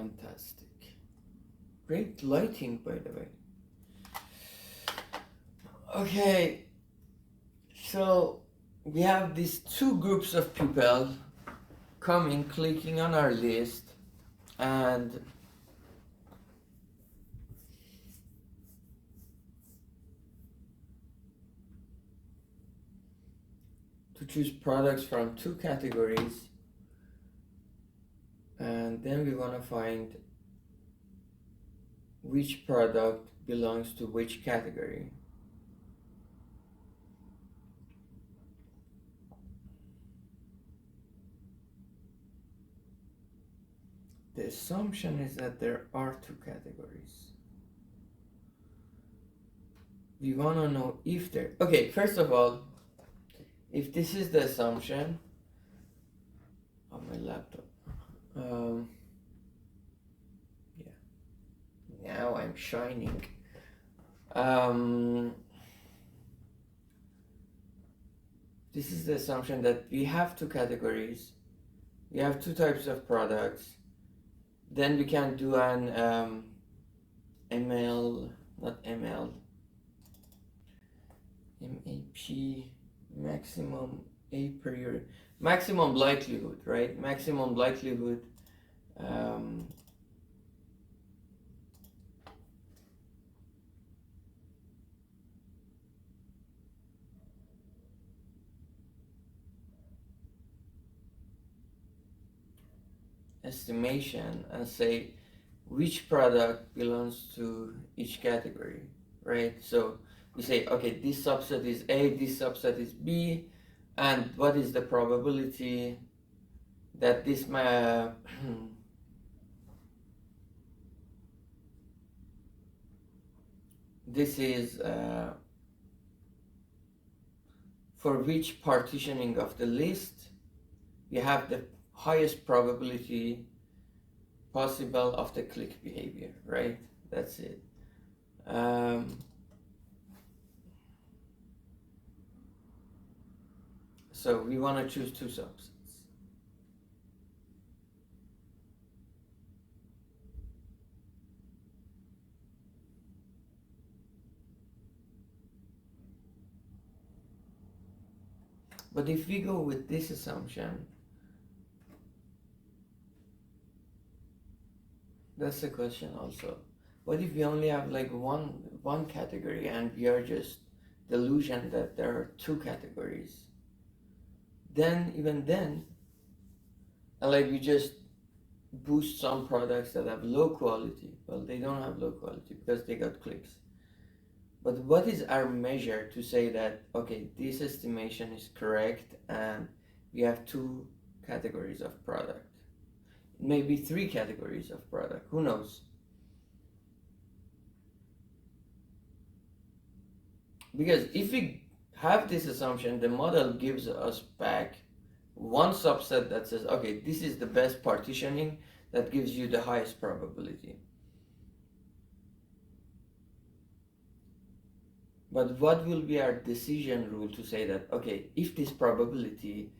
Fantastic. Great lighting, by the way. Okay, so we have these two groups of people coming, clicking on our list, and to choose products from two categories, and then we want to find which product belongs to which category. The assumption is that there are two categories. We want to know if there... Okay, first of all, if this is the assumption on my laptop, yeah, now I'm shining. This is the assumption that we have two categories, we have two types of products, then we can do an MAP, maximum a priori, maximum likelihood, right? Maximum likelihood estimation, and say which product belongs to each category, right? So we say, okay, this subset is A, this subset is B, and what is the probability that this this is for which partitioning of the list we have the highest probability possible of the click behavior, right? That's it. So we want to choose two subsets. But if we go with this assumption, that's the question also. What if we only have like one category and we are just delusion that there are two categories? Then even then, like we just boost some products that have low quality. Well, they don't have low quality because they got clicks. But what is our measure to say that, okay, this estimation is correct and we have two categories of product? Maybe three categories of product, who knows? Because if we have this assumption, the model gives us back one subset that says, okay, this is the best partitioning that gives you the highest probability. But what will be our decision rule to say that, okay, if this probability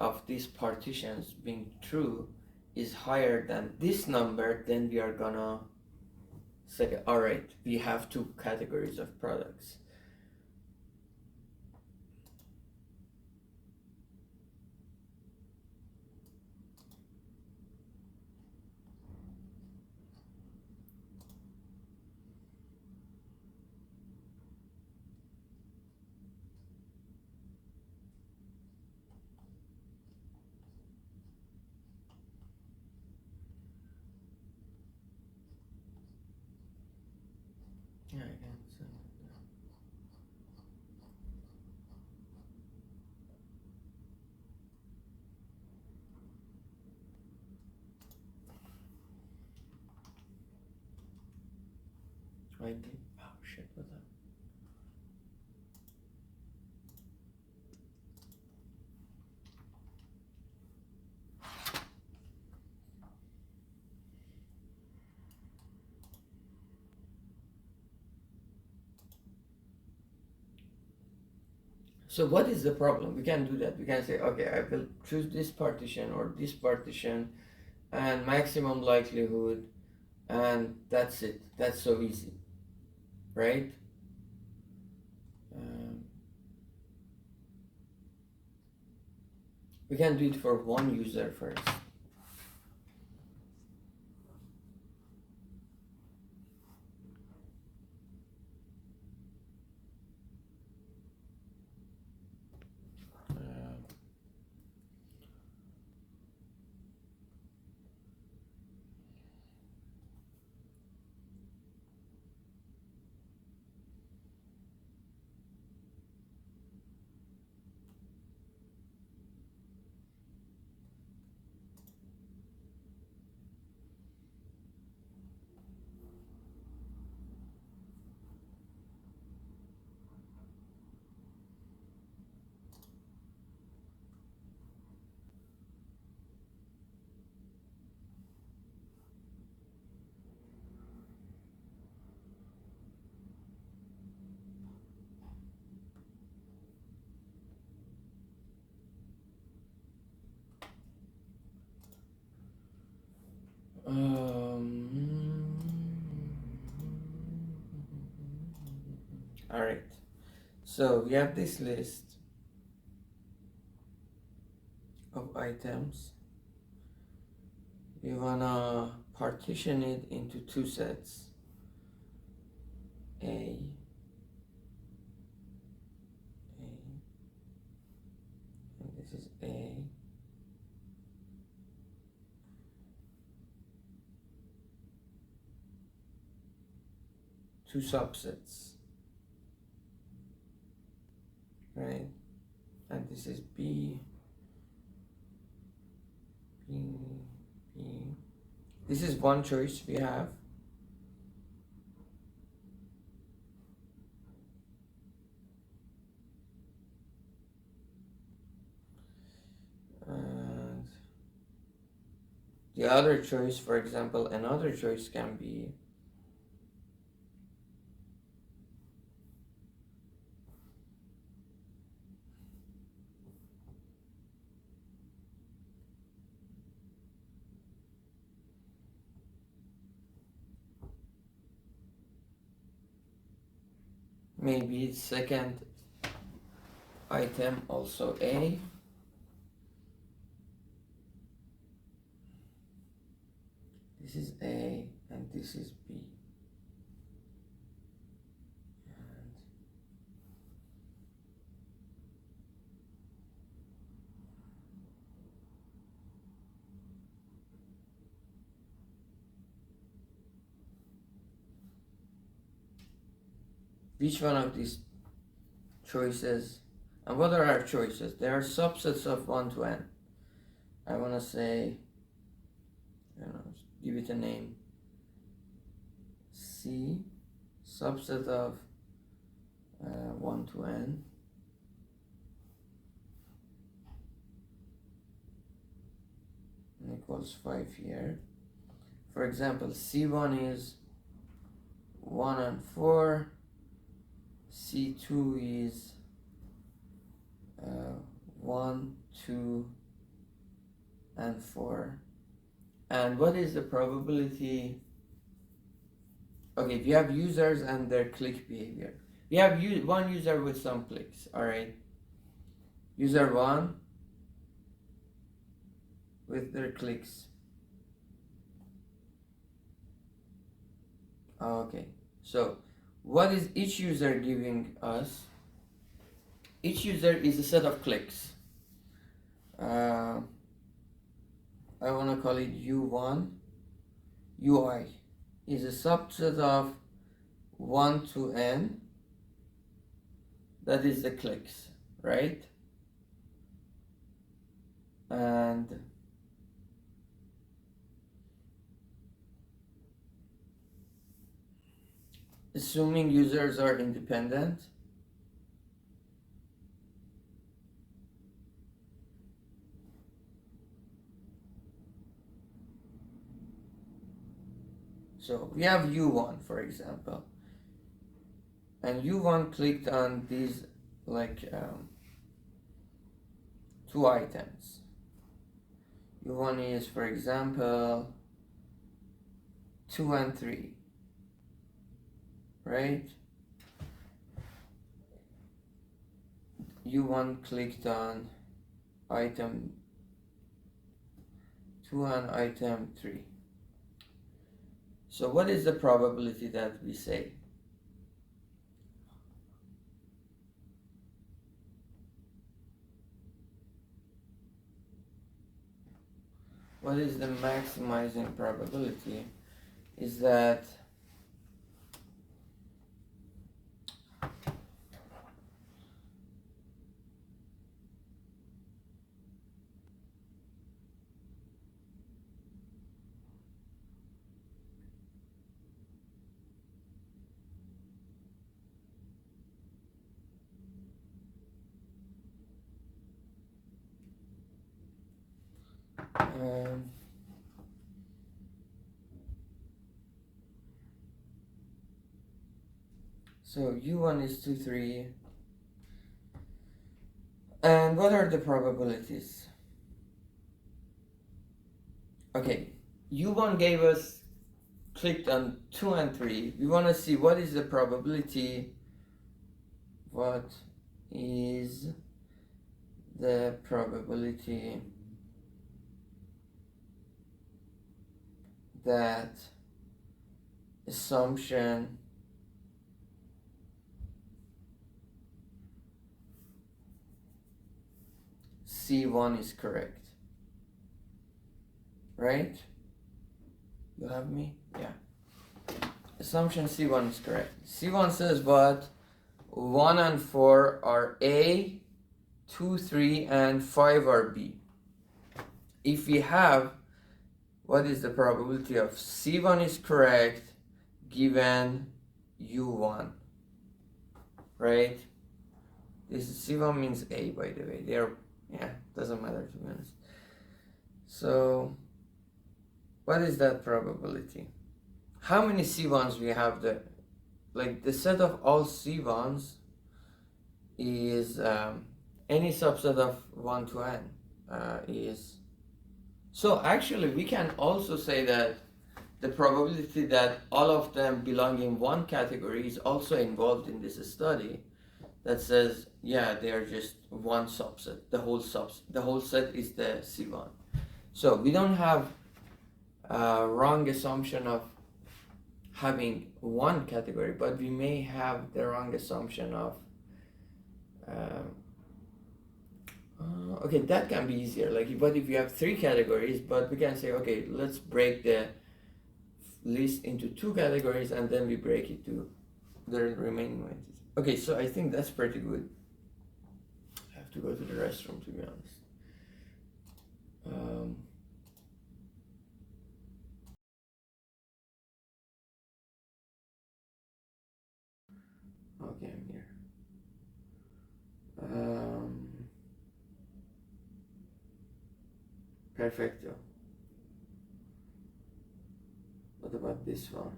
of these partitions being true is higher than this number, then we are gonna say, all right, we have two categories of products. Yeah, I can send it there. I did. Oh shit, what's that? So what is the problem? We can do that. We can say, okay, I will choose this partition or this partition and maximum likelihood, and that's it. That's so easy, right? Um, we can do it for one user first. All right. So we have this list of items. We wanna partition it into two sets. A, and this is A. Two subsets, right? And this is B, B, B. This is one choice we have. And the other choice, for example, another choice can be maybe second item also A. This is A and this is B. And which one of these choices, and what are our choices? They are subsets of 1 to n. I want to say, give it a name. C, subset of 1 to n. Equals 5 here. For example, C1 is 1 and 4. C2 is 1, 2, and 4. And what is the probability? Okay, we have users and their click behavior. We have one user with some clicks, all right? User 1 with their clicks. Okay, so what is each user giving us? Each user is a set of clicks. I want to call it U1. UI is a subset of 1 to n. That is the clicks, right? And assuming users are independent, so we have U1 for example, and U1 clicked on these like two items. U1 is, for example, 2 and 3, right? U1 clicked on item 2 and item 3. So what is the probability that we say? What is the maximizing probability? Is that um, so U1 is 2, 3. And what are the probabilities? Okay, U1 gave us, clicked on 2 and 3. We want to see what is the probability. What is the probability that assumption C1 is correct? Right? You have me? Yeah. Assumption C1 is correct. C1 says what? 1 and 4 are A, 2, 3, and 5 are B. If we have, what is the probability of C1 is correct given U1? Right? This C1 means A, by the way. Yeah, doesn't matter to be honest. So, what is that probability? How many C1s we have there? Like the set of all C1s is any subset of 1 to n is. So actually we can also say that the probability that all of them belong in one category is also involved in this study that says, yeah, they are just one subset. The whole set is the C1. So we don't have a wrong assumption of having one category, but we may have the wrong assumption of okay, that can be easier. Like, but if you have 3 categories, but we can say, okay, let's break the list into 2 categories and then we break it to the remaining ones. Okay, so I think that's pretty good. I have to go to the restroom, to be honest. Okay, I'm here. Perfecto. What about this one?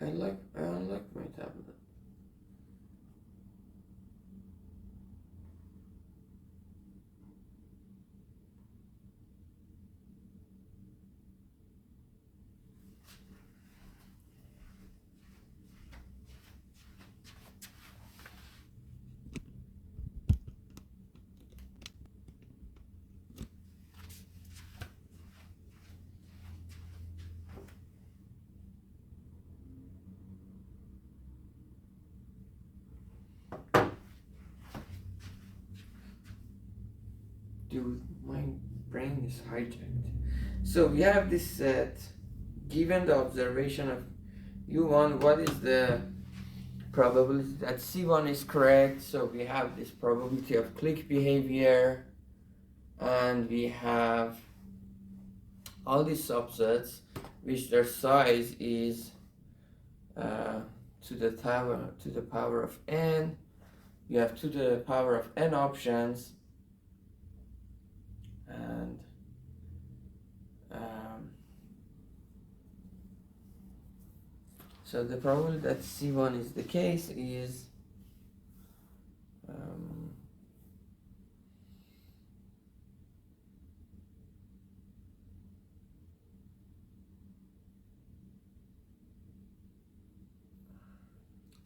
I unlocked my tablet. Dude, my brain is hijacked. So we have this set. Given the observation of U1, what is the probability that C1 is correct? So we have this probability of click behavior, and we have all these subsets which their size is to the power of n. You have to the power of n options, And so the probability that C1 is the case is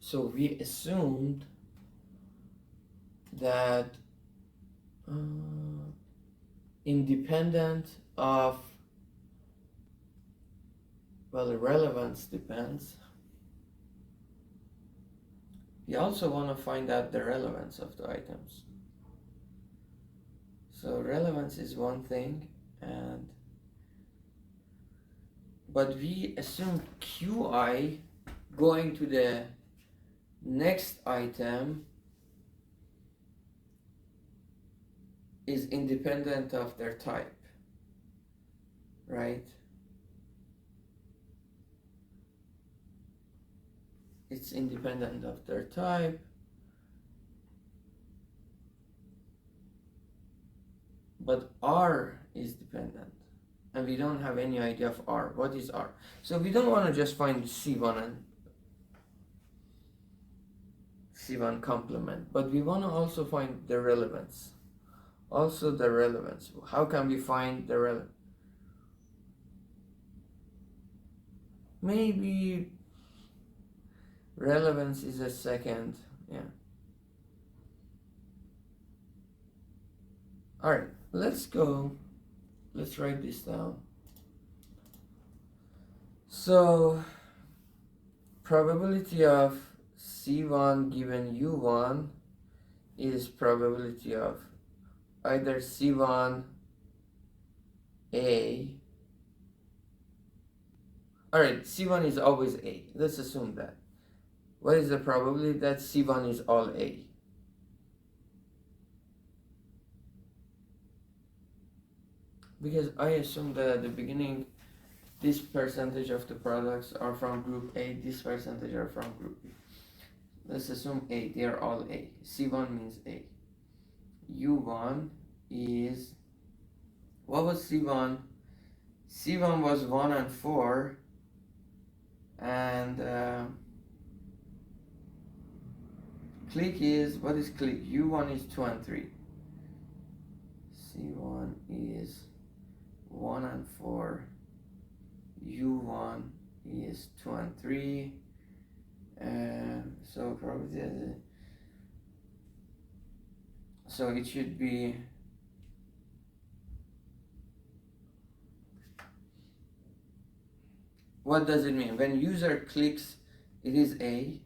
so we assumed that independent of, well, the relevance depends. We also want to find out the relevance of the items. So relevance is one thing, but we assume Qi going to the next item is independent of their type, right? It's independent of their type. But R is dependent. And we don't have any idea of R. What is R? So we don't want to just find C1 and C1 complement, but we want to also find the relevance. Also the relevance. How can we find the relevance? Maybe relevance is a second, yeah. All right, let's write this down. So probability of C1 given U1 is probability of either C1 A. Alright, C1 is always A. Let's assume that. What is the probability that C1 is all A? Because I assume that at the beginning, this percentage of the products are from group A, this percentage are from group B. Let's assume A, they are all A. C1 means A. U1 is, what was C1? C1 was 1 and 4, and click is, what is click? U1 is 2 and 3. C1 is 1 and 4. U1 is 2 and 3. So probably, so it should be what does it mean? When user clicks, it is A.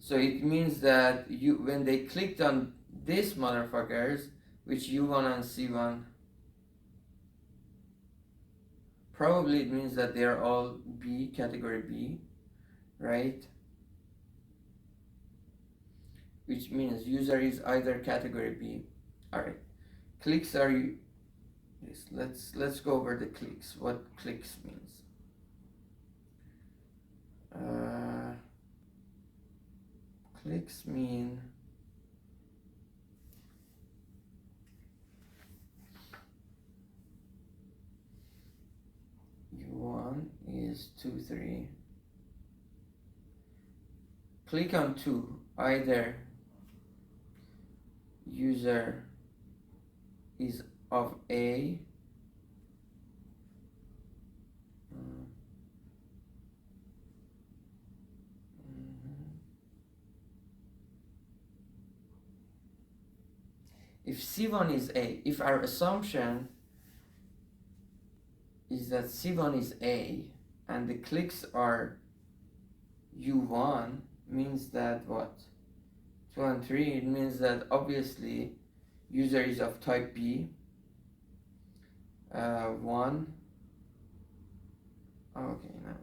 So it means that when they clicked on these motherfuckers, which U1 and C1, probably it means that they are all B, category B, right? Which means user is either category B. Alright, clicks are, yes, let's go over the clicks, what clicks means. Clicks mean U1 is 2, 3. Click on 2, either user is of A, if C1 is A, if our assumption is that C1 is A and the clicks are U1, means that what? 2 and 3, it means that obviously user is of type B. 1. Okay, now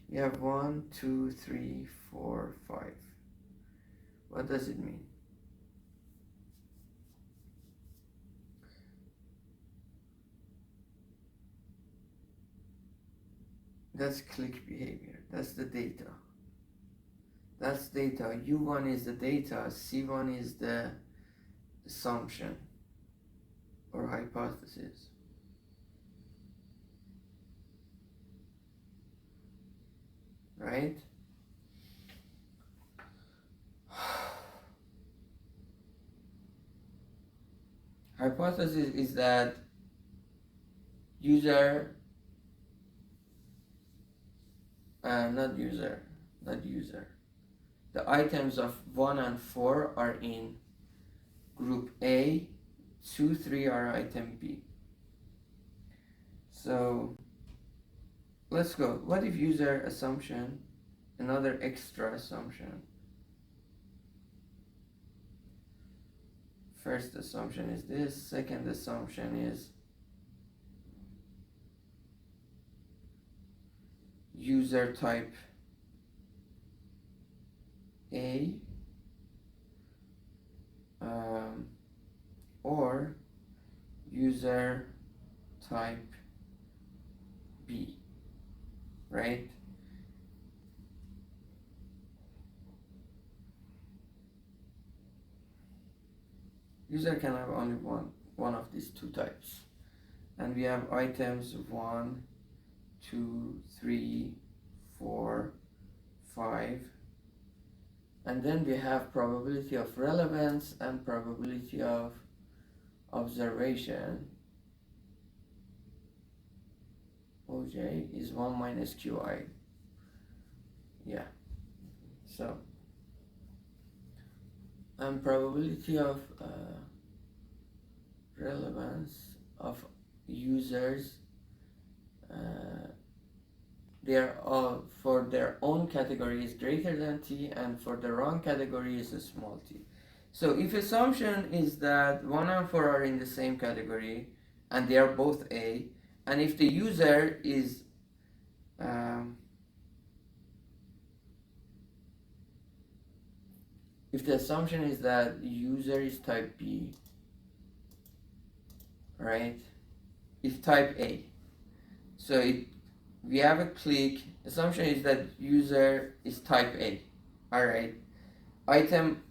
you have 1, 2, 3, 4, 5. What does it mean? That's click behavior. That's the data. That's data. U1 is the data. C1 is the assumption or hypothesis. Right? Hypothesis is that user, not user. The items of 1 and 4 are in group A, 2, 3 are item B. So let's go. What if user assumption, another extra assumption? First assumption is this, second assumption is user type A or user type B, right? User can have only one of these two types, and we have items 1, 2, 3, 4, 5, and then we have probability of relevance and probability of observation. OJ is 1 minus QI. Yeah. So, and probability of relevance of users, they are all for their own category is greater than T, and for the wrong category is a small t. So if assumption is that 1 and 4 are in the same category and they are both A, and if the user is if the assumption is that the user is type B, right? If type A, so we have a click. Assumption is that user is type A. All right. Item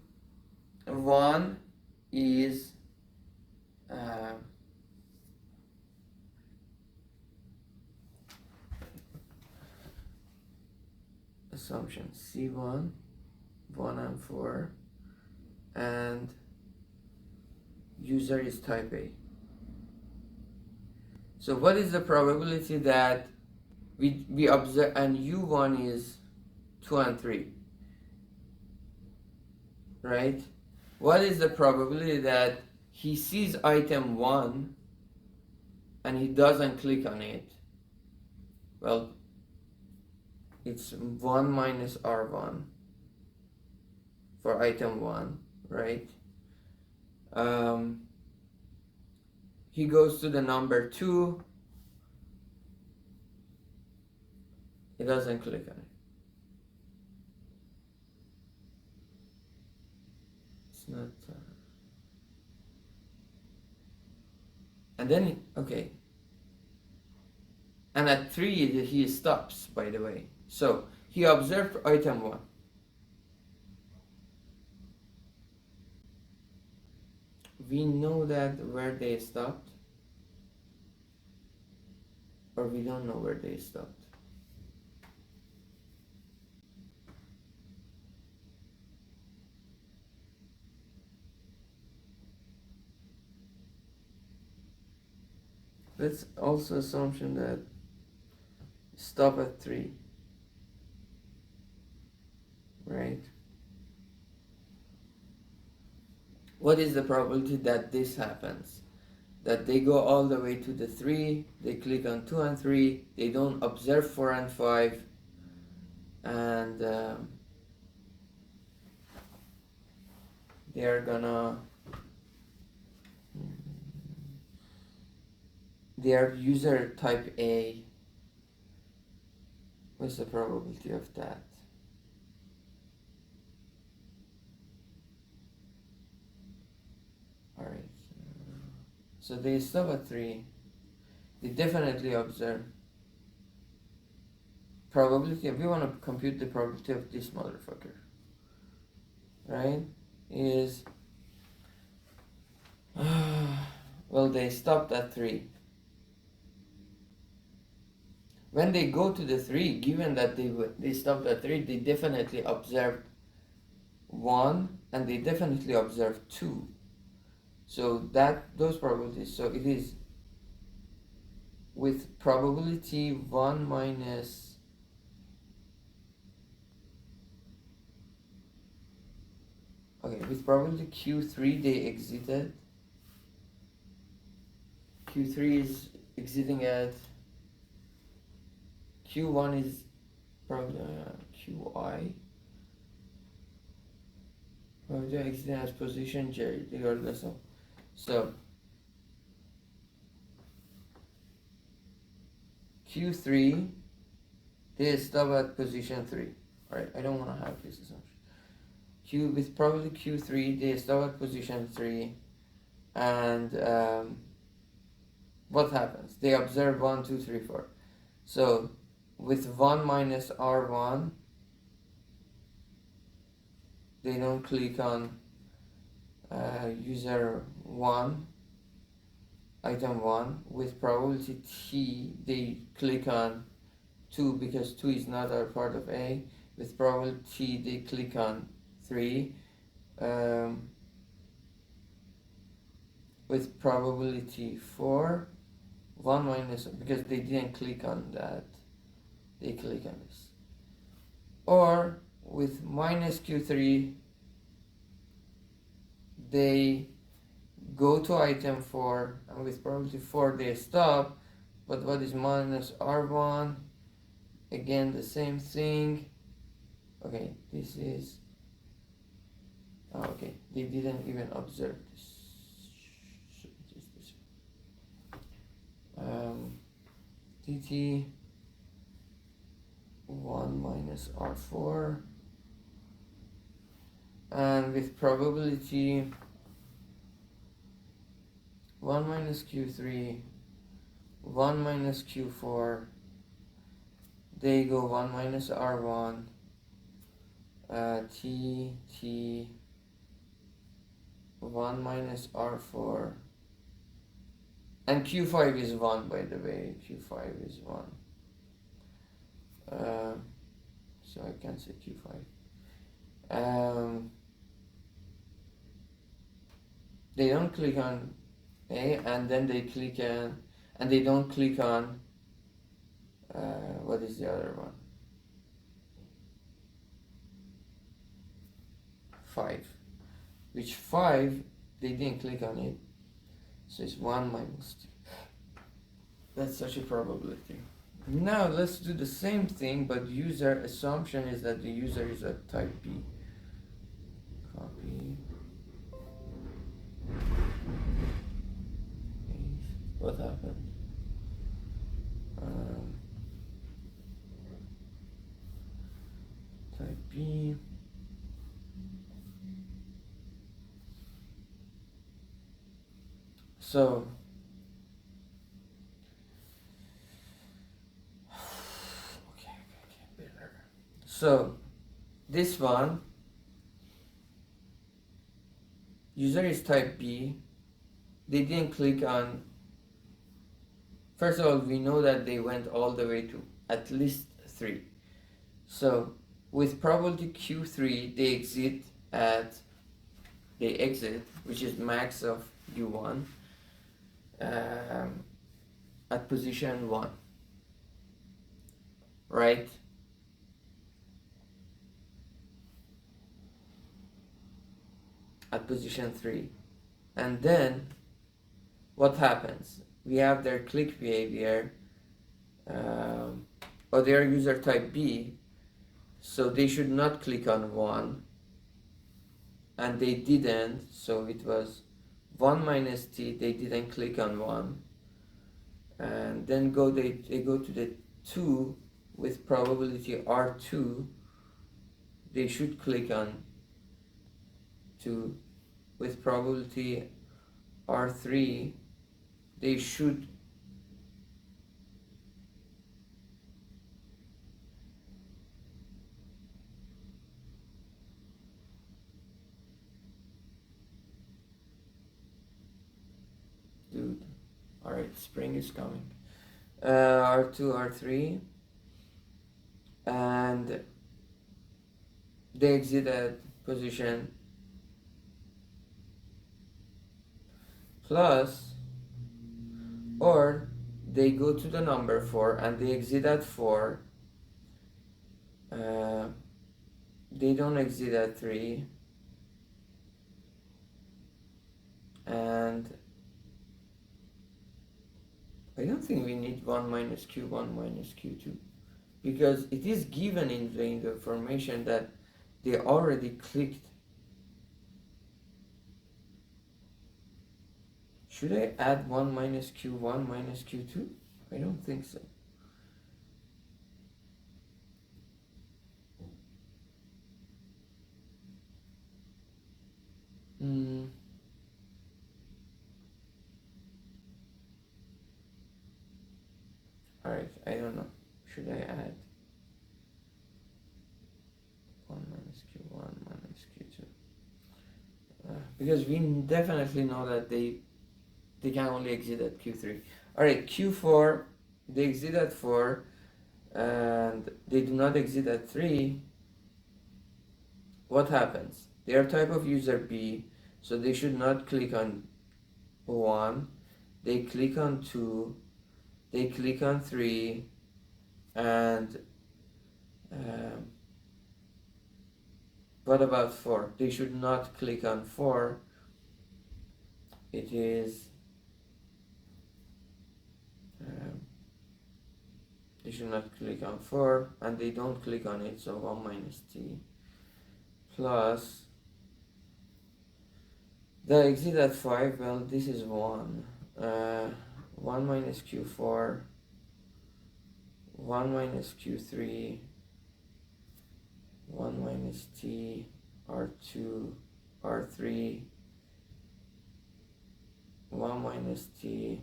1 is assumption C1, 1 and 4, and user is type A. So what is the probability that we observe, and U1 is 2 and 3, right? What is the probability that he sees item 1 and he doesn't click on it? Well, it's 1 minus R1 for item 1, right? He goes to the number 2, he doesn't click on it. It's not and then okay, and at 3 he stops, by the way. So he observed item 1. We know that where they stopped, or we don't know where they stopped. Let's also assumption that stop at 3, right? What is the probability that this happens? That they go all the way to the 3, they click on 2 and 3, they don't observe 4 and 5, and they are gonna, they are user type A. What's the probability of that? Alright, so they stop at 3, they definitely observe. Probability, we want to compute the probability of this motherfucker, right? Is Well, they stopped at 3. When they go to the 3, given that they stopped at 3, they definitely observed 1 and they definitely observed 2. So those probabilities, so it is with probability 1 minus with probability Q3 they exited. Q3 is exiting at Q1 is probably QI. Probably exiting at position J regardless of. So Q3 they stop at position 3. Alright, I don't want to have this assumption. With probably Q3 they stop at position 3 and what happens? They observe 1, 2, 3, 4. So with 1 minus R1 they don't click on user 1, item 1. With probability T they click on 2 because 2 is not a part of A. With probability T they click on 3. With probability 4, 1 minus, because they didn't click on that, they click on this. Or with minus Q3 they go to item 4 and with probability 4 they stop. But what is minus R1? Again the same thing. Okay, this is okay, they didn't even observe this. dt 1 minus R4 and with probability 1 minus Q3 1 minus Q4 they go 1 minus R1 T 1 minus R4 and Q5 is 1, by the way. Q5 is 1. So I can say Q5. They don't click on A and then they click on, and they don't click on, what is the other one? 5. Which 5, they didn't click on it. So it's 1 minus 2. That's such a probability. Now let's do the same thing, but user assumption is that the user is a type B. Copy. What happened? Type B. So so this one, user is type B. They didn't click on. First of all, we know that they went all the way to at least 3. So with probability Q3, they exit, which is max of U1, at position 1, right? At position 3. And then what happens? We have their click behavior, or their user type B, so they should not click on 1, and they didn't, so it was 1 minus T, they didn't click on 1, and then they go to the 2 with probability R2, they should click on 2. With probability R3, they should spring is coming. R2, R3, and they exit at position plus, or they go to the number 4 and they exit at 4. They don't exit at 3, and I don't think we need 1 minus q1 minus q2, because it is given in the information that they already clicked. Should I add 1 minus q1 minus q2? I don't think so. Alright, I don't know. Should I add 1 minus q1 minus q2? Because we definitely know that they can only exit at q3. Alright, q4, they exit at 4 and they do not exit at 3. What happens? They are type of user B, so they should not click on 1. They click on 2, they click on 3, and what about 4? They should not click on 4. It is they should not click on 4, and they don't click on it, so 1 minus t plus the exit at 5. Well, this is 1. 1 minus q4, 1 minus q3, 1 minus t, r2, r3, 1 minus t,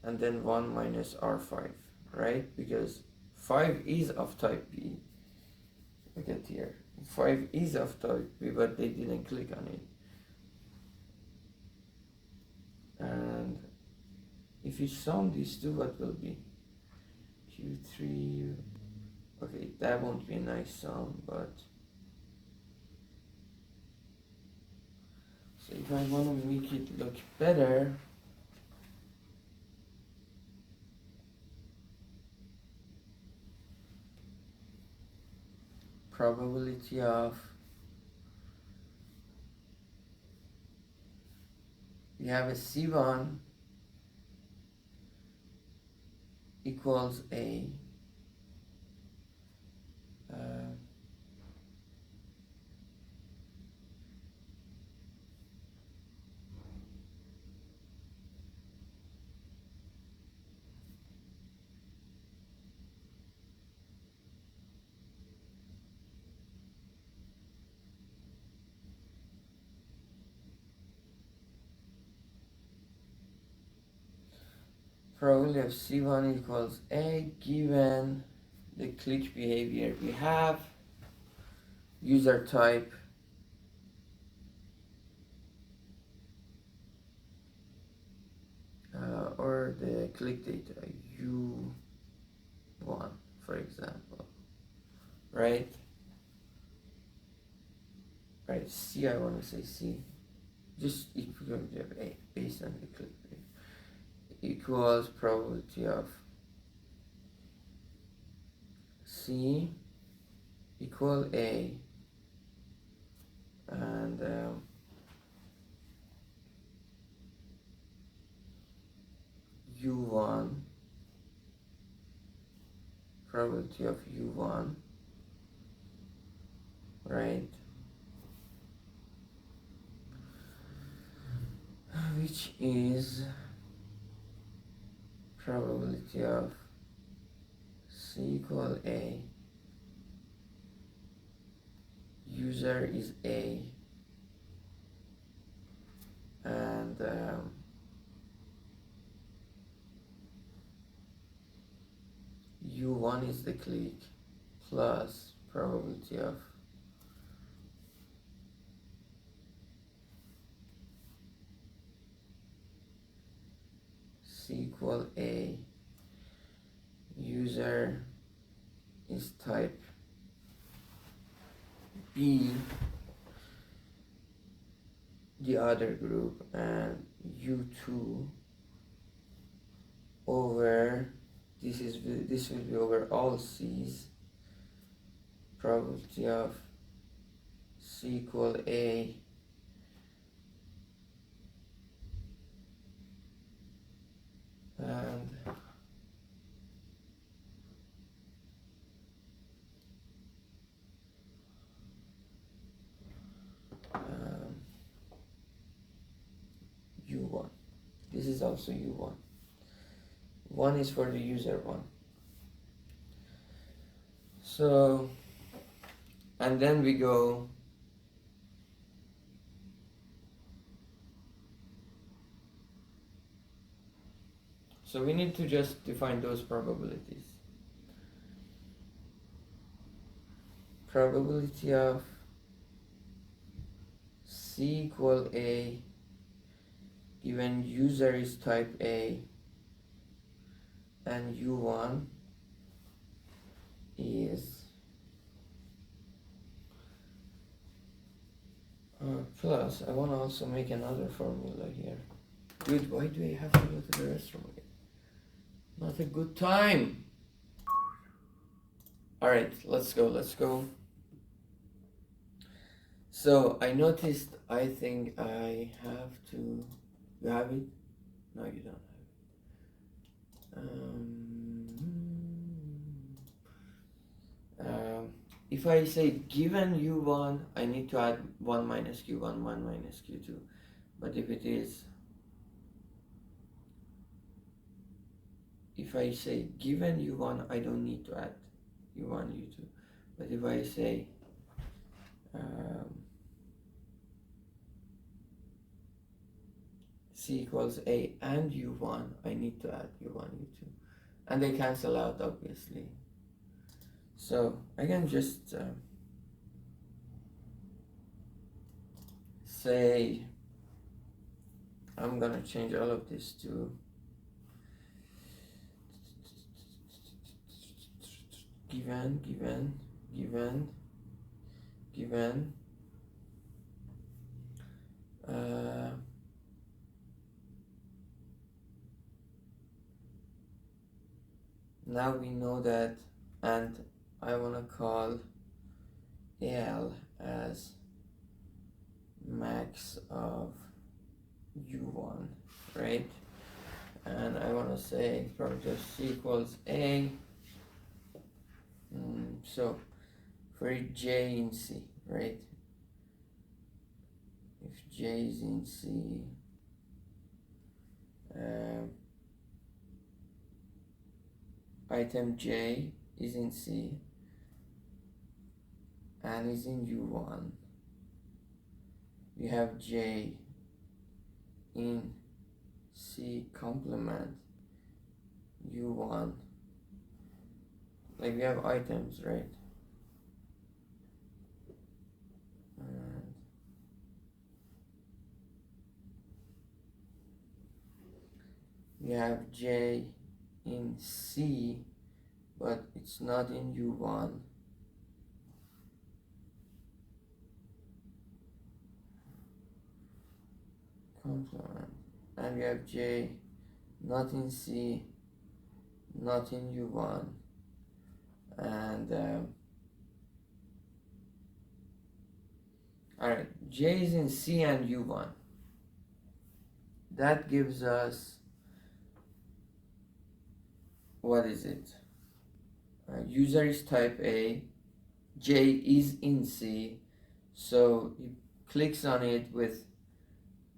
and then 1 minus r5, right? Because 5 is of type B. Look at here. 5 is of type B, but they didn't click on it. And if you sum these two, what will be? Q3. Okay, that won't be a nice sum, but so if I want to make it look better, probability of, we have a C1 equals a probability of C1 equals A given the click behavior we have, user type or the click data U1, for example, right? Right, C, I want to say C, just equality of A based on the click behavior, equals probability of C equal A, and U1, probability of U1, right, which is probability of C equal A, user is A, and U1 is the click plus probability of C equal A, user is type B, the other group, and U2 over, this will be over all C's, probability of C equal A and U1. This is also U1. One is for the user one. So, and then we go so we need to just define those probabilities. Probability of C equal A given user is type A and U1 is plus, I want to also make another formula here. Dude, why do I have to go to the restroom again? Not a good time. Alright, let's go. So I noticed, I think I have to, you have it? No, you don't have it. If I say given U1, I need to add 1 minus Q1, 1 minus Q2. But if it is, if I say given U1, I don't need to add U1, U2. But if I say C equals A and U1, I need to add U1, U2. And they cancel out, obviously. So I can just say, I'm gonna change all of this to given now we know that, and I want to call L as max of U1, right? And I want to say probability of C equals A. So for J in C, right? If J is in C, item J is in C and is in U1. We have J in C complement U1. Like we have items, right? And we have J in C, but it's not in U1. Complement. And we have J not in C, not in U1. And alright, J is in C and U1. That gives us, what is it? User is type A, J is in C, so he clicks on it with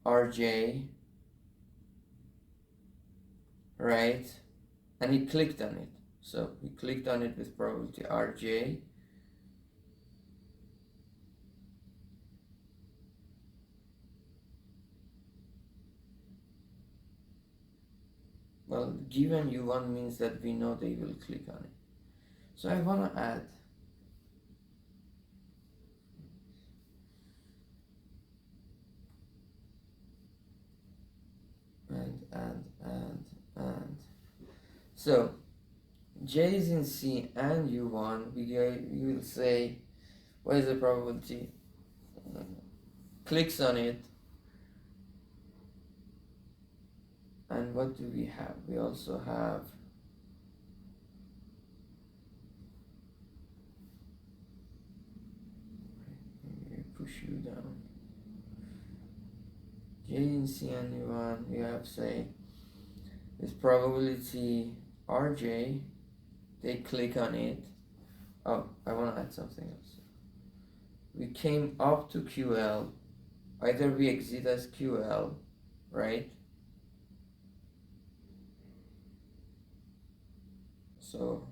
RJ, right? And he clicked on it. So we clicked on it with probability RJ. Well, given U1 means that we know they will click on it. So I want to add So J is in C and U1. We will say, what is the probability? Clicks on it, and what do we have? We also have push you down. J in C and U1. We have, say, this probability RJ. They click on it. Oh, I want to add something else. We came up to QL. Either we exit as QL, right? So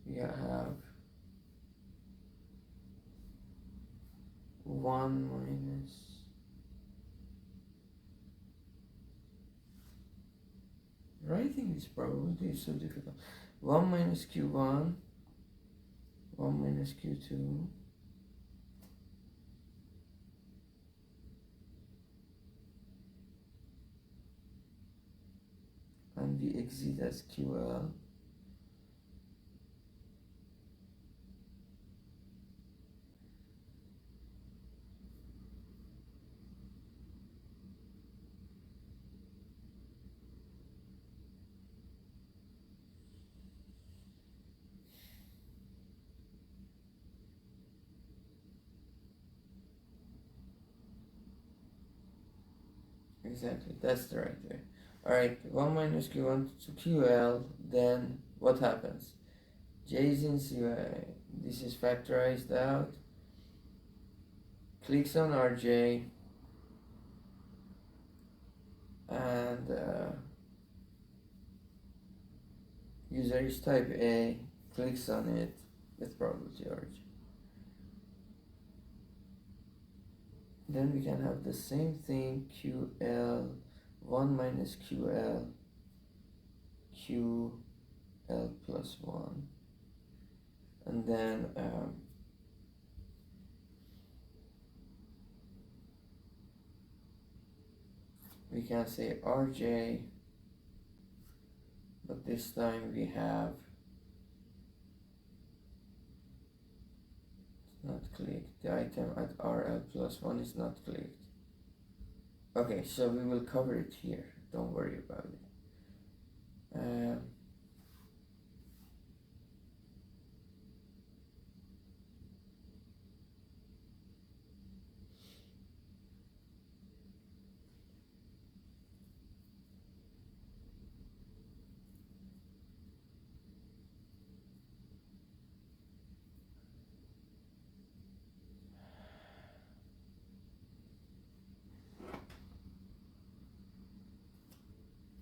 we have 1 minus writing this probability is so difficult. 1 minus Q1, 1 minus Q2, and we exit as QL. Exactly, that's the right way. Alright, 1 minus Q1 to QL, then what happens? J is in C, this is factorized out, clicks on RJ, and user is type A, clicks on it with probability RJ. Then we can have the same thing, QL, 1 minus QL, QL plus 1. And then we can say RJ, but this time we have not clicked. The item at RL plus 1 is not clicked. Okay, so we will cover it here. Don't worry about it.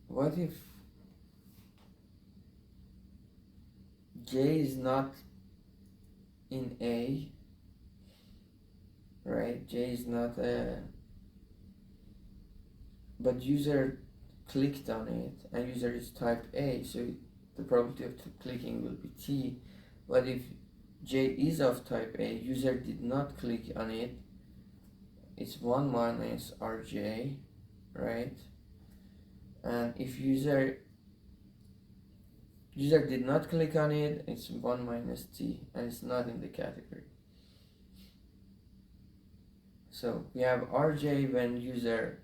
What if J is not in A, right? J is not but user clicked on it and user is type A, so the probability of clicking will be T. But if J is of type A, user did not click on it, it's 1 minus RJ, right? And if user did not click on it, it's 1 minus T, and it's not in the category. So we have RJ when user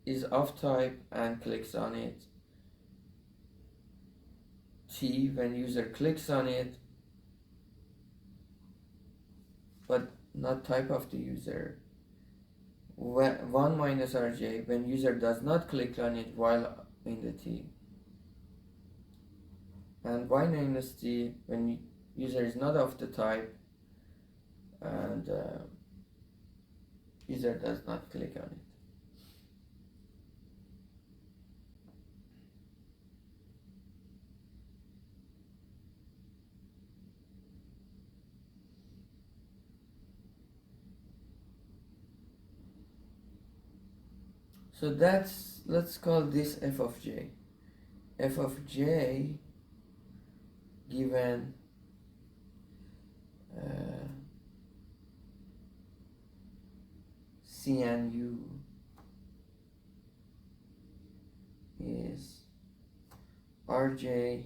is of type and clicks on it, T when user clicks on it but not type of the user, 1 minus RJ when user does not click on it while in the T, and Y minus T when user is not of the type and user does not click on it. So that's, let's call this f of j. F of j given C and U is Rj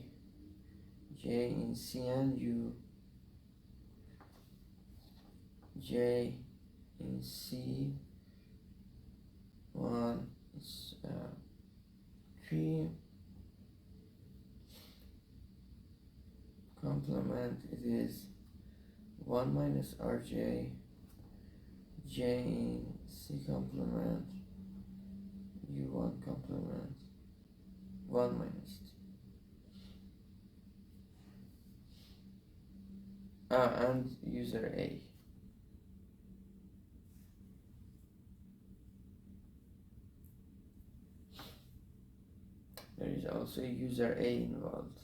J in C and U, J in C, 1 is P, complement it is 1 minus Rj, J in C complement, U1 complement, 1 minus T. And user A. There is also user A involved.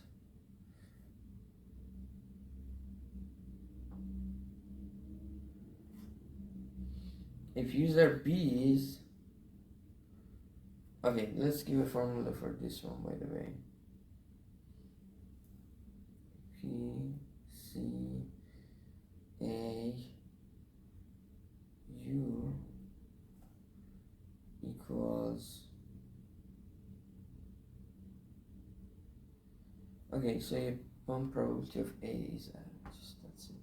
If user B is, okay, let's give a formula for this one, by the way. P, C, A, U equals, okay, so one probability of A is just that's it.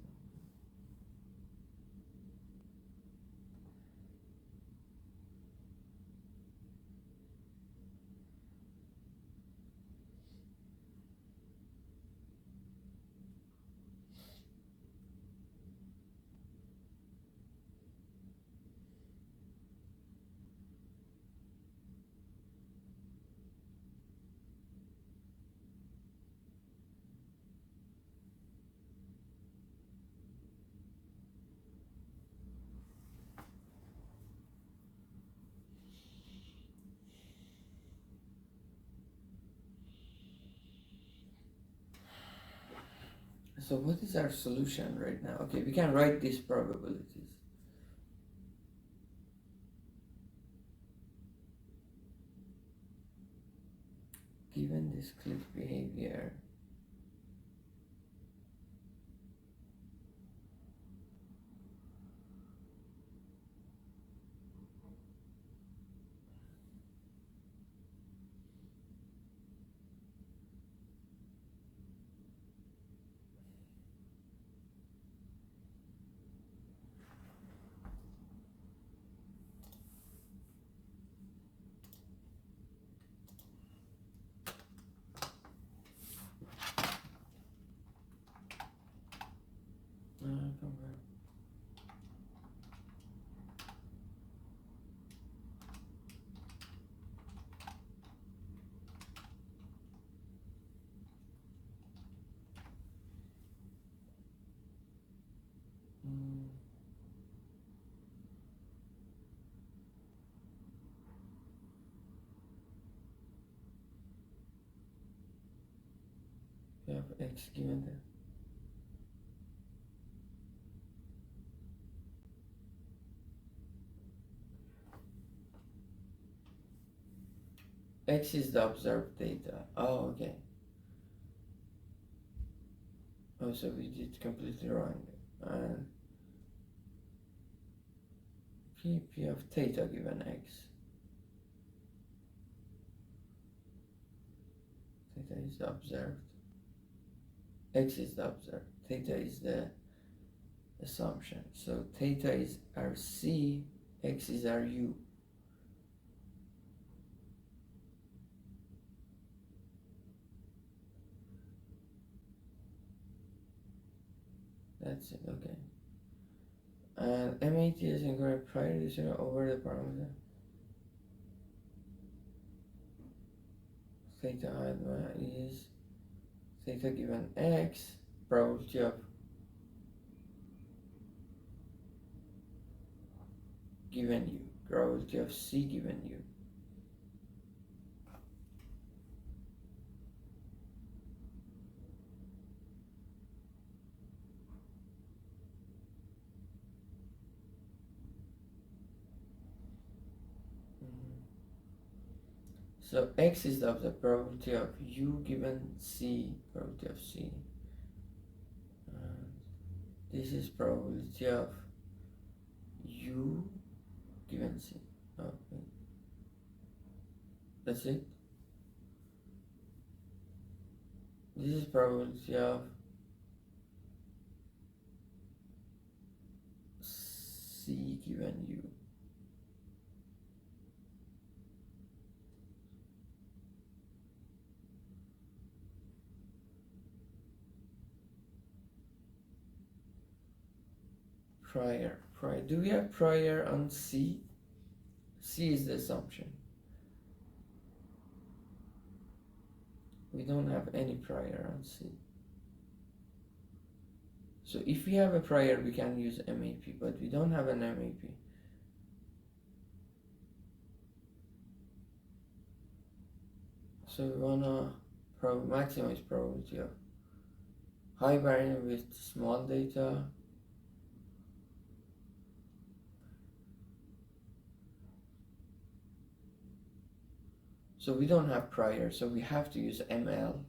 So what is our solution right now? Okay, we can write these probabilities. Given this click behavior, come back. We have X given there. X is the observed data. Oh, okay. Oh, so we did completely wrong. And P of theta given X. Theta is the observed. X is the observed. Theta is the assumption. So theta is our C, X is our U. That's it, okay. And MAT is incorrect priority over the parameter. Theta alpha is theta given X, probability of given U, probability of C given U. So X is the probability of U given C, probability of C. And this is probability of U given C. Okay. That's it. This is probability of C given U. Prior. Do we have prior on C? C is the assumption. We don't have any prior on C. So if we have a prior, we can use MAP, but we don't have an MAP. So we wanna maximize probability of high variance with small data. So we don't have prior, so we have to use ML.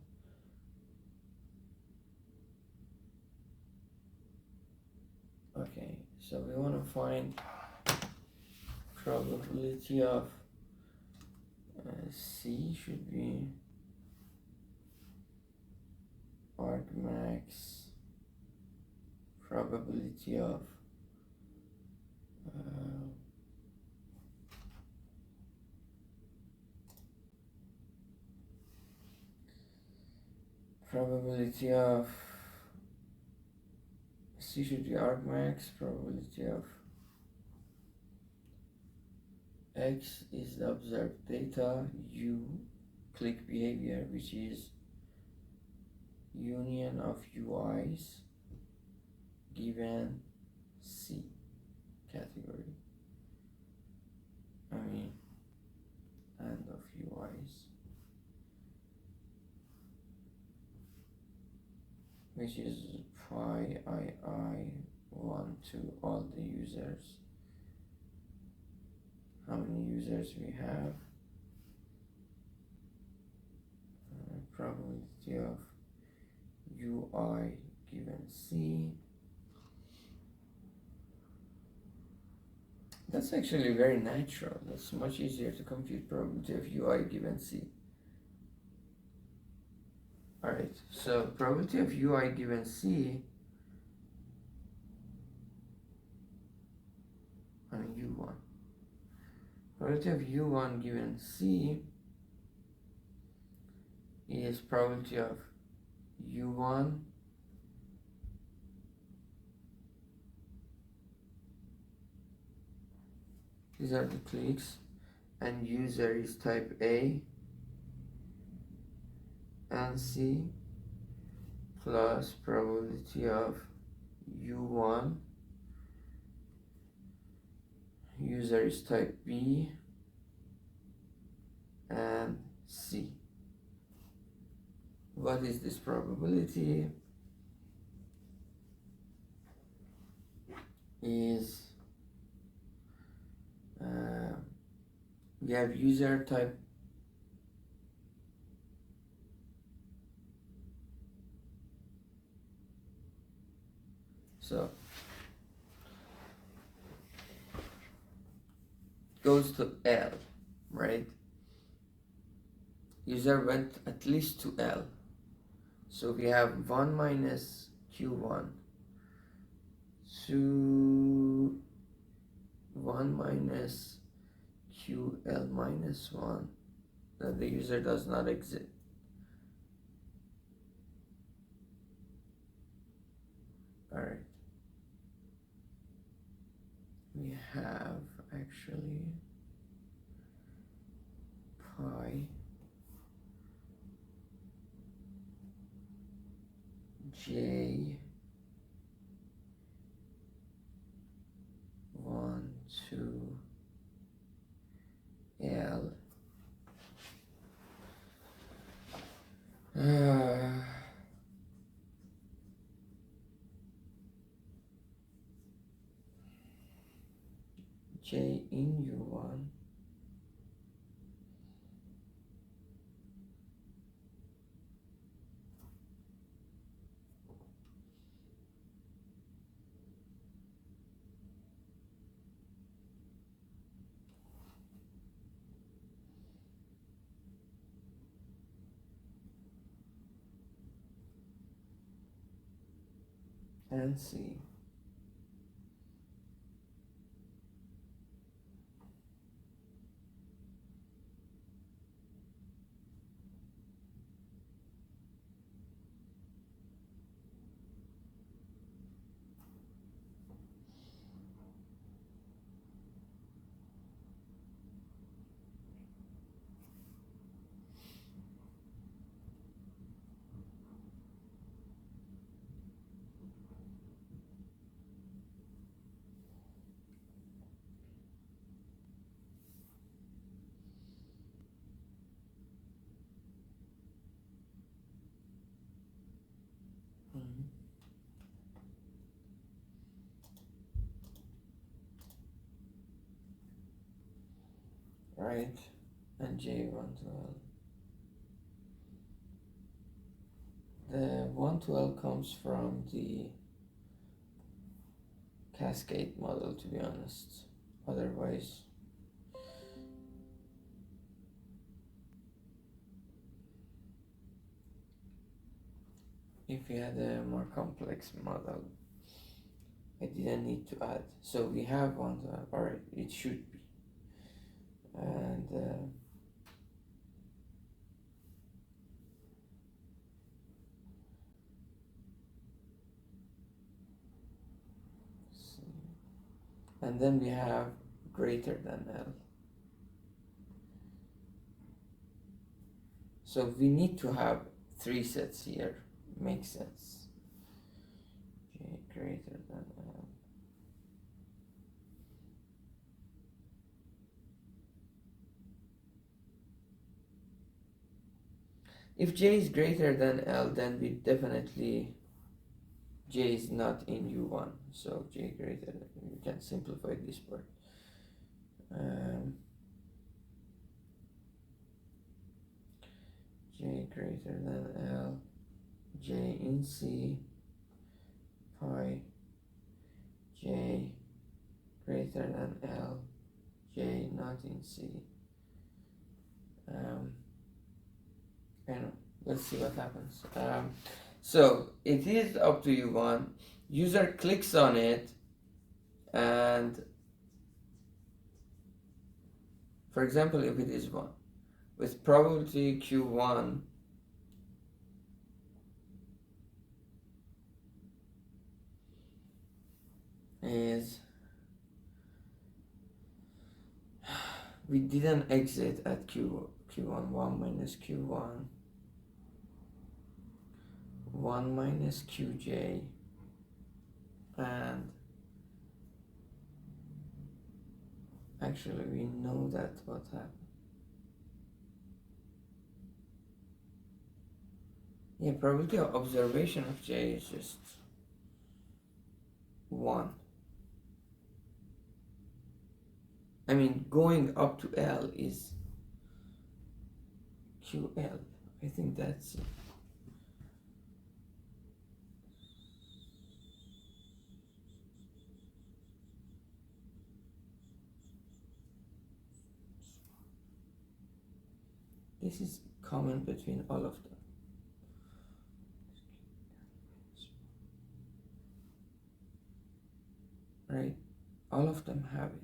Okay, so we want to find probability of C should be argmax probability of C should be argmax probability of X is the observed data, U click behavior, which is union of UIs given C category. And of UIs, which is phi I 1 to all the users. How many users we have? Probability of UI given C. That's actually very natural. That's much easier to compute probability of UI given C. Alright, so probability of UI given C, U1. Probability of U1 given C is probability of U1 these are the clicks, and user is type A and C plus probability of U1 user is type B and C. What is this probability? Is we have user type so goes to L, right? User went at least to L. So we have 1 minus Q1 to 1 minus QL minus 1 that the user does not exit. Alright. We have actually pi J 1 to L J in U1 and C. Mhm. Right, and J112. The 112 comes from the cascade model, to be honest. Otherwise, if we had a more complex model, I didn't need to add. So we have 112, or it should be. And and then we have greater than L. So we need to have 3 sets here. Makes sense. J greater than L. If J is greater than L, then we definitely J is not in U1. So J greater than, we can simplify this part. J greater than L, J in C, pi, J greater than L, J not in C. I don't know. Let's see what happens. So it is up to U1. User clicks on it, and for example, if it is 1, with probability Q1 is, we didn't exit at Q1, 1 minus Q1, 1 minus Qj, and actually we know that what happened. Yeah, probability of observation of J is just 1. I mean, going up to L is QL. I think that's it. This is common between all of them. Right? All of them have it.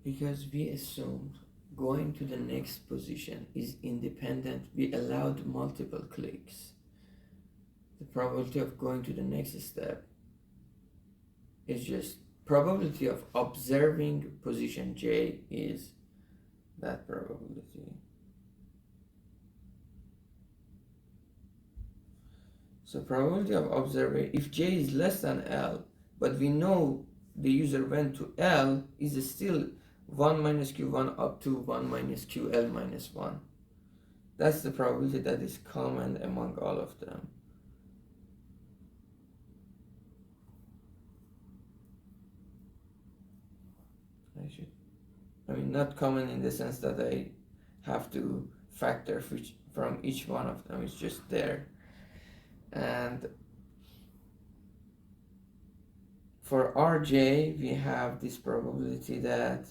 Because we assumed going to the next position is independent, we allowed multiple clicks. The probability of going to the next step is just probability of observing position J is that probability. So probability of observing, if J is less than L, but we know the user went to L, is still 1 minus Q1 up to 1 minus QL minus 1. That's the probability that is common among all of them. I mean, not common in the sense that I have to factor from each one of them, it's just there. And for Rj, we have this probability that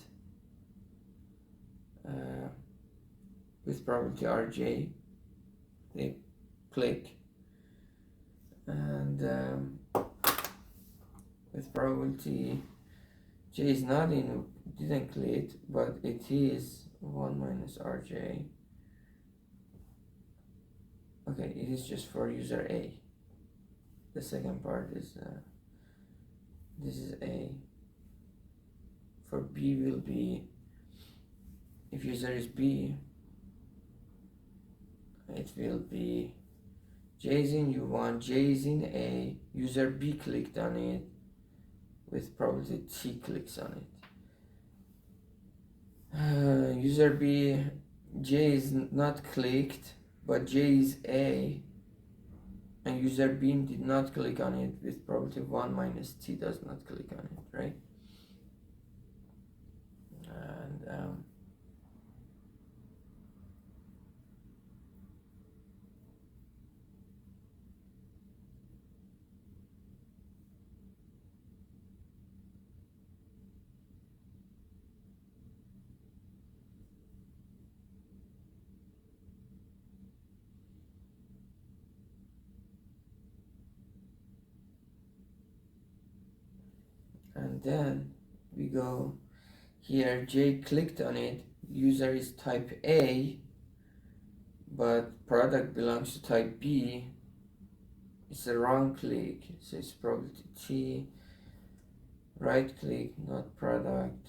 with probability Rj, they click, and with probability J is not in, didn't click, but it is 1 minus Rj. Okay, it is just for user A. The second part is this is A. For B will be, if user is B, it will be J is in U1, J is in A, user B clicked on it, with probability T clicks on it. User B, J is not clicked, but J is A, and user B did not click on it, with probability 1 minus T does not click on it, right? And then we go here, J clicked on it, user is type A, but product belongs to type B. It's a wrong click, so it's probability T, right click, not product.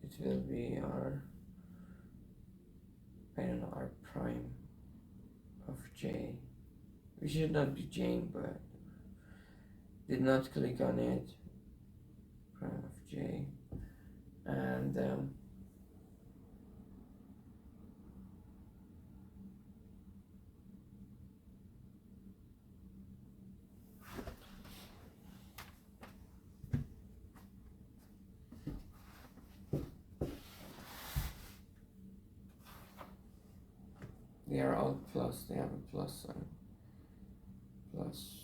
It will be our, I don't know, our prime of J. We should not be J, but did not click on it, prime of J. And they are all plus, they have a plus sign. Plus.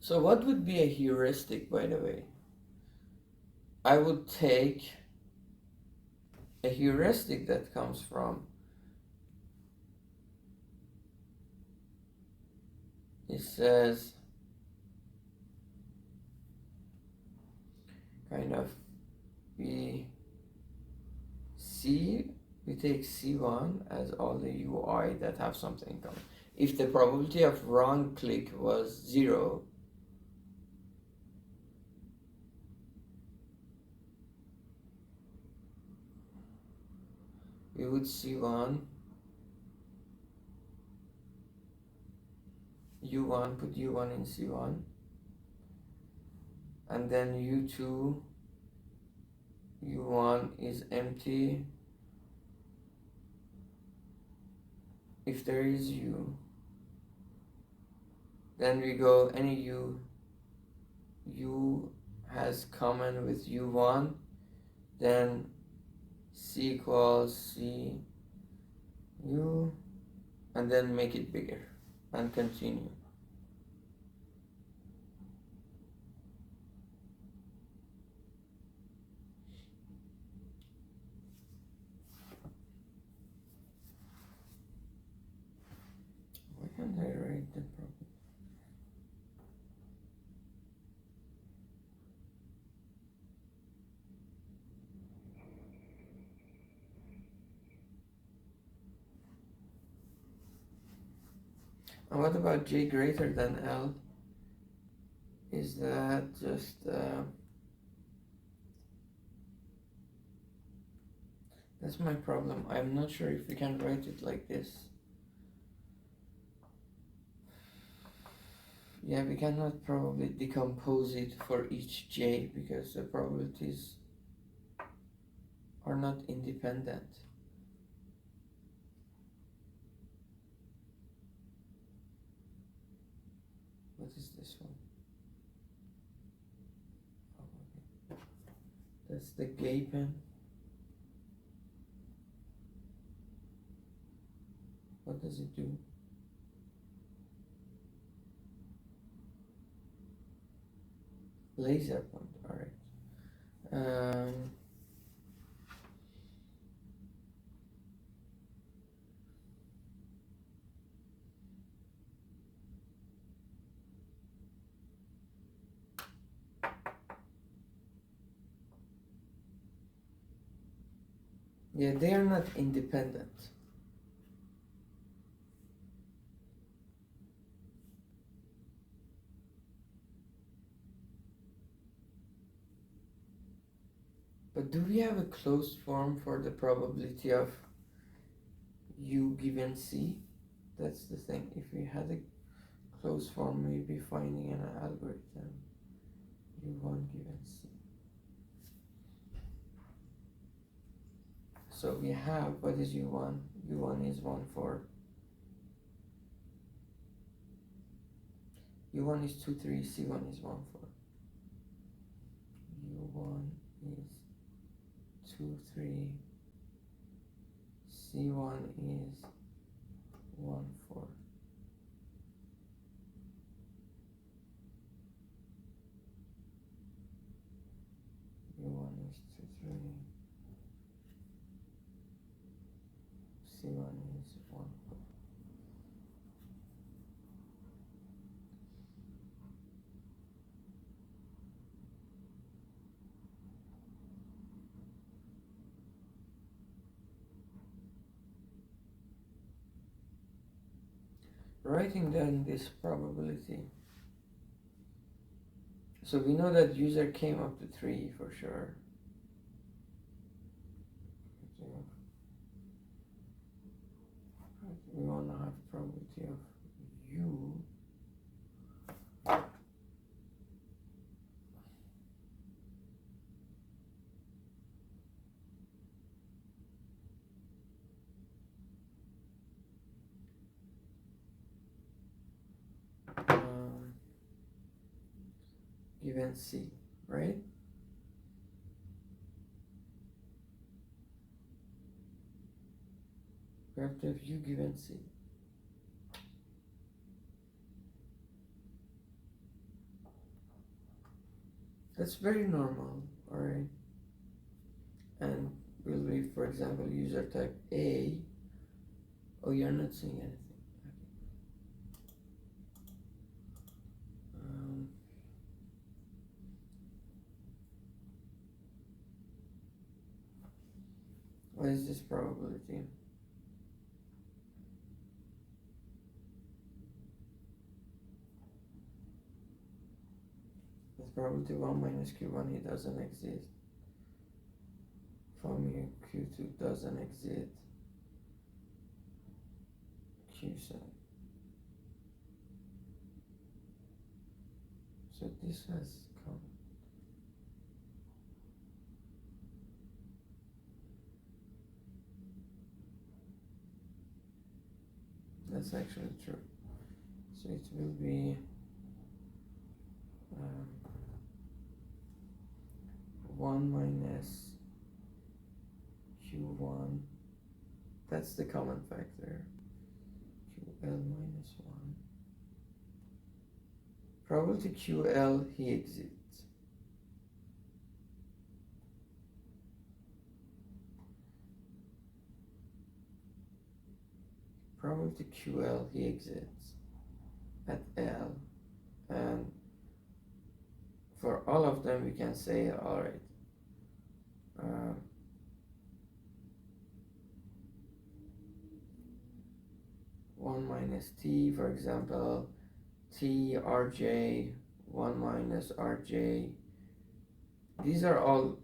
So what would be a heuristic, by the way? I would take a heuristic that comes from, it says kind of we take C1 as all the UI that have something in common. If the probability of wrong click was 0, we would C1, U1, put U1 in C1, and then U2, U1 is empty if there is U. Then we go any U has common with U1, then C equals C U, and then make it bigger and continue. Why can't I write that properly? And what about J greater than L? Is that just that's my problem. I'm not sure if we can write it like this. Yeah, we cannot probably decompose it for each j because the probabilities are not independent. What is this one? Oh, okay. That's the Gapen. What does it do? Laser point, alright. Yeah, they are not independent. But do we have a closed form for the probability of u given c? That's the thing. If we had a closed form, we'd be finding an algorithm u1 given c. So we have, what is u1? u1 is 1 4. u1 is 2 3, c1 is 1 4. u1 is 2 3, c1 is 1 4. u1 is 2 3, c1 is 1 4. Writing down this probability. So we know that user came up to 3 for sure. We want to have probability of u given c, right? We have to have u given c. That's very normal, alright? And will be, for example, user type A. Oh, you're not seeing anything. Okay. What is this probability? It's probability 1 minus q1, it doesn't exist. For me, q2 doesn't exist. q7. So this has come. That's actually true. So it will be 1 minus q1. That's the common factor. ql minus 1. Probability ql, he exits. Probability ql, he exits at l. And for all of them, we can say, all right, 1 minus t, for example, t rj, 1 minus rj. These are all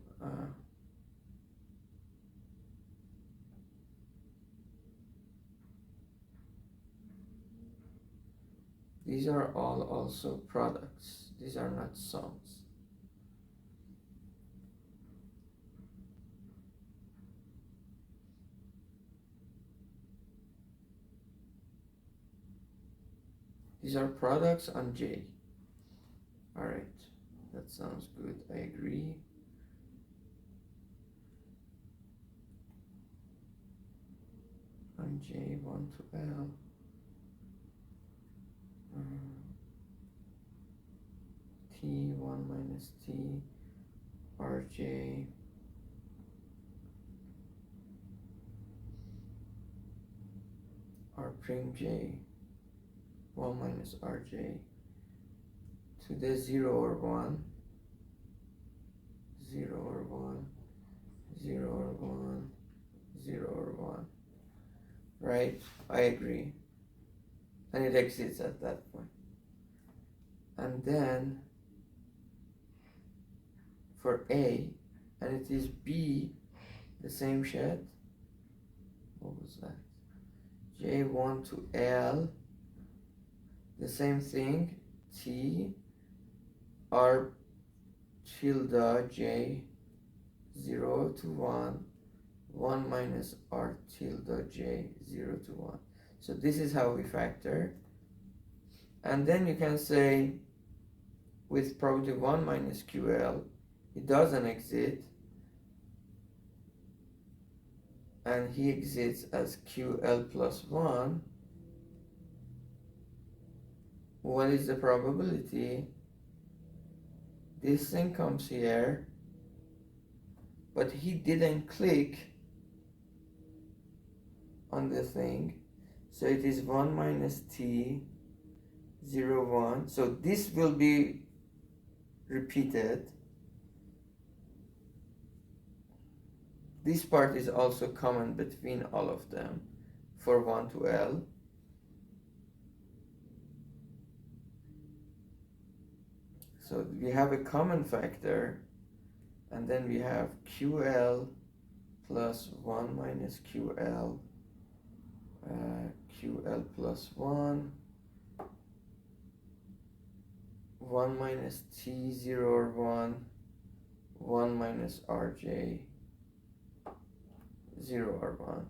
These are all also products. These are not sums. These are products on J. Alright, that sounds good. I agree. On J, 1 to L. T, 1 minus T, Rj. R prime J, 1 minus Rj. To the 0 or 1, 0 or 1, 0 or 1, 0 or 1. Right? I agree. And it exits at that point. And then for A, and it is B, the same shit. What was that? J1 to L, the same thing. T, R tilde J, 0 to 1, 1 minus R tilde J, 0 to 1. So this is how we factor. And then you can say with probability 1 minus QL, it doesn't exit, and he exits as QL plus 1. What is the probability? This thing comes here, but he didn't click on the thing, so it is 1 minus T, 0, 1. So this will be repeated. This part is also common between all of them for 1 to L. So we have a common factor, and then we have QL plus 1 minus QL, QL plus 1, 1 minus T, 0 or 1, 1 minus RJ, 0 or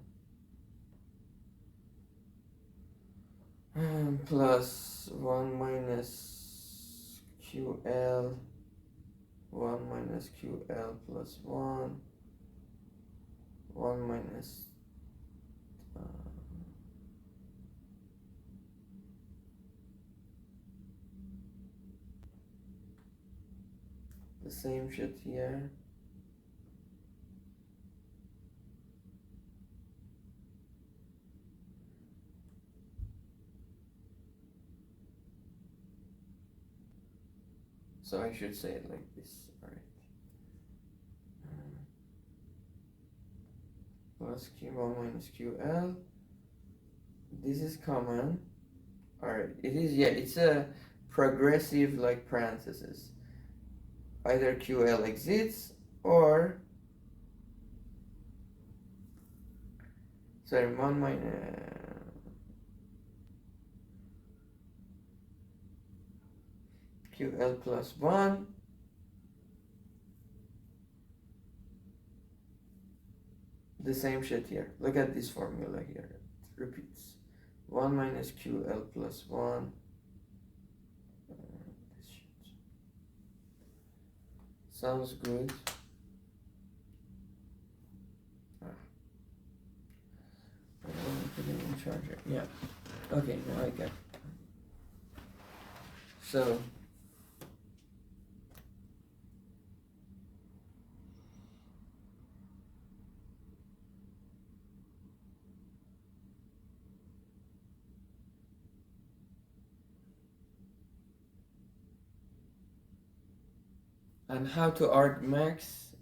1, plus 1 minus QL, 1 minus QL plus 1, 1 minus the same shit here. So I should say it like this, alright. Plus Q1 minus QL. This is common. Alright, it is, yeah, it's a progressive like parenthesis. Either QL exits or, sorry, 1 minus, QL plus 1, the same shit here. Look at this formula here. It repeats. 1 minus QL plus 1. This shit. Sounds good. I want to put it in charger. Yeah. Okay, now I got it. So and how to argmax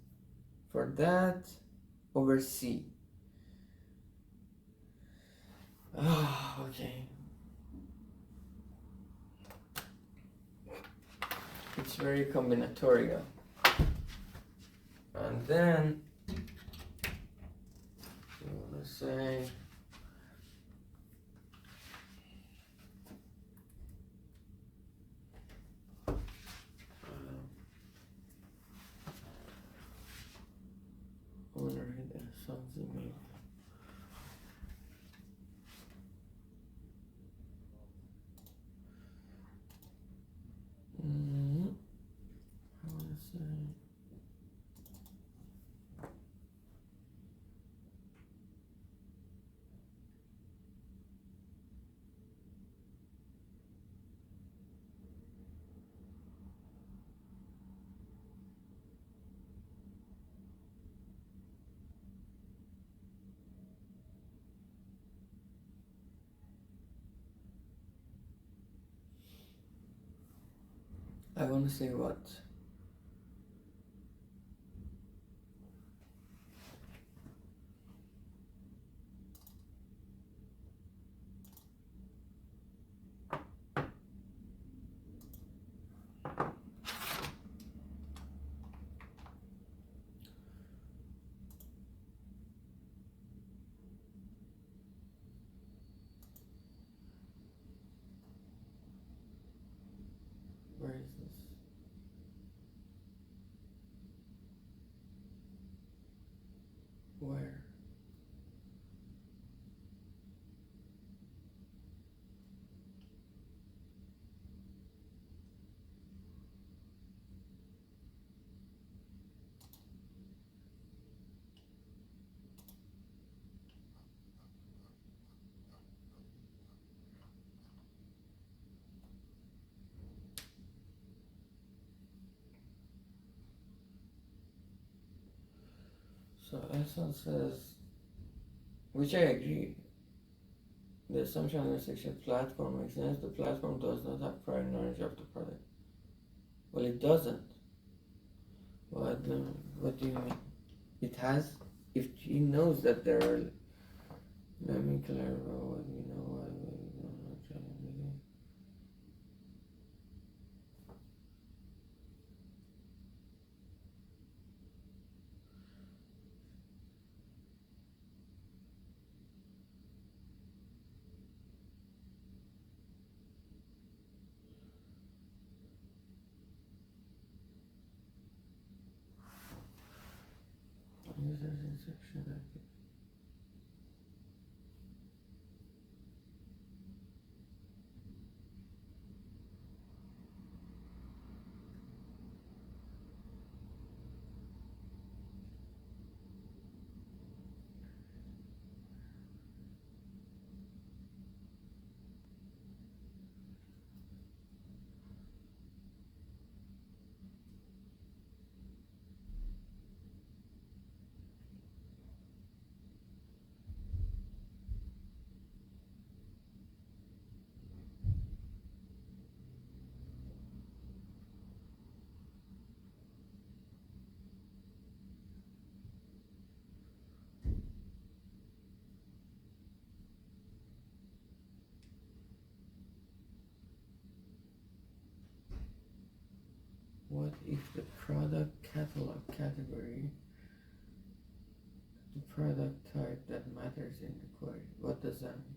for that over C. Oh, okay. It's very combinatorial. And then, let's say, I want to say what? Where is this? Where? So S1 says, which I agree. The assumption on the section platform makes sense. The platform does not have prior knowledge of the product. Well, it doesn't. What do you mean? It has. If he knows that there are, let me clarify what we know. What we don't know. User's inception. What if the product catalog category, the product type that matters in the query? What does that mean?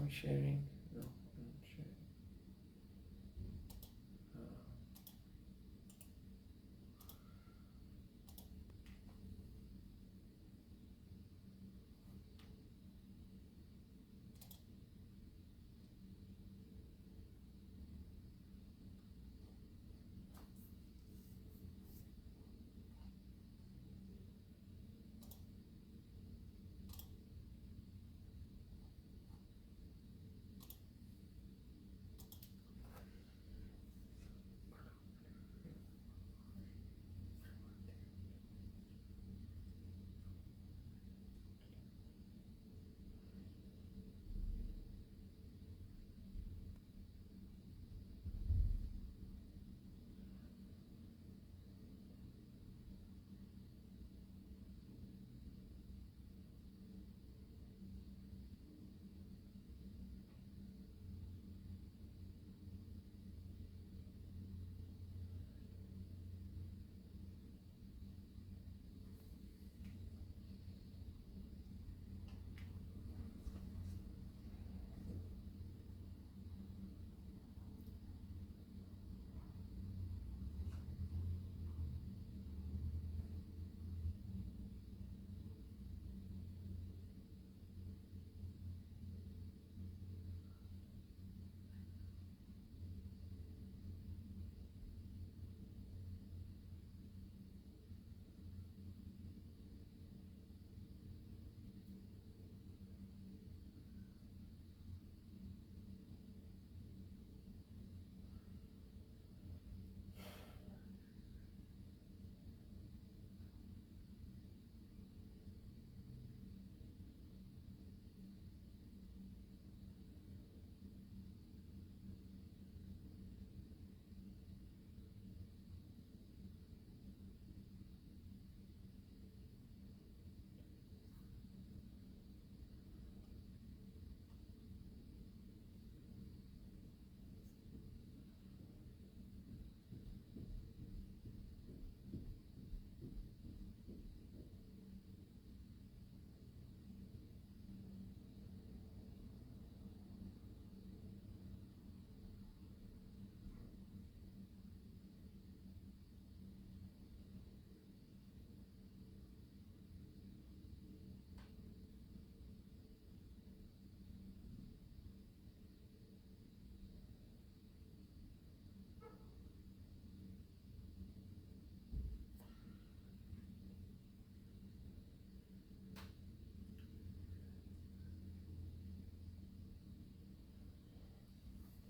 I sharing? No, I'm not sharing.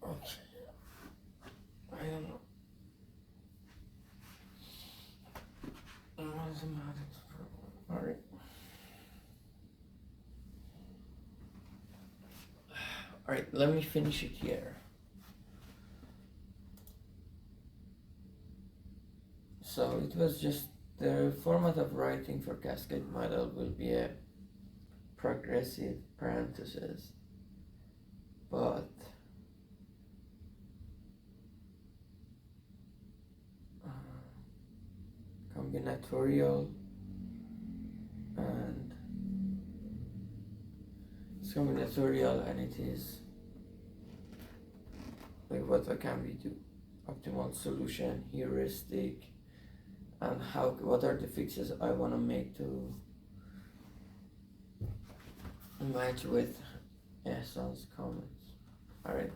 Okay. I don't know. What's the matter? Alright. Alright, let me finish it here. So it was just the format of writing for cascade model will be a progressive parenthesis, but combinatorial, and it's combinatorial, and it is like what can we do, optimal solution, heuristic, and what are the fixes I want to make to match with Ehsan's comments. Alright.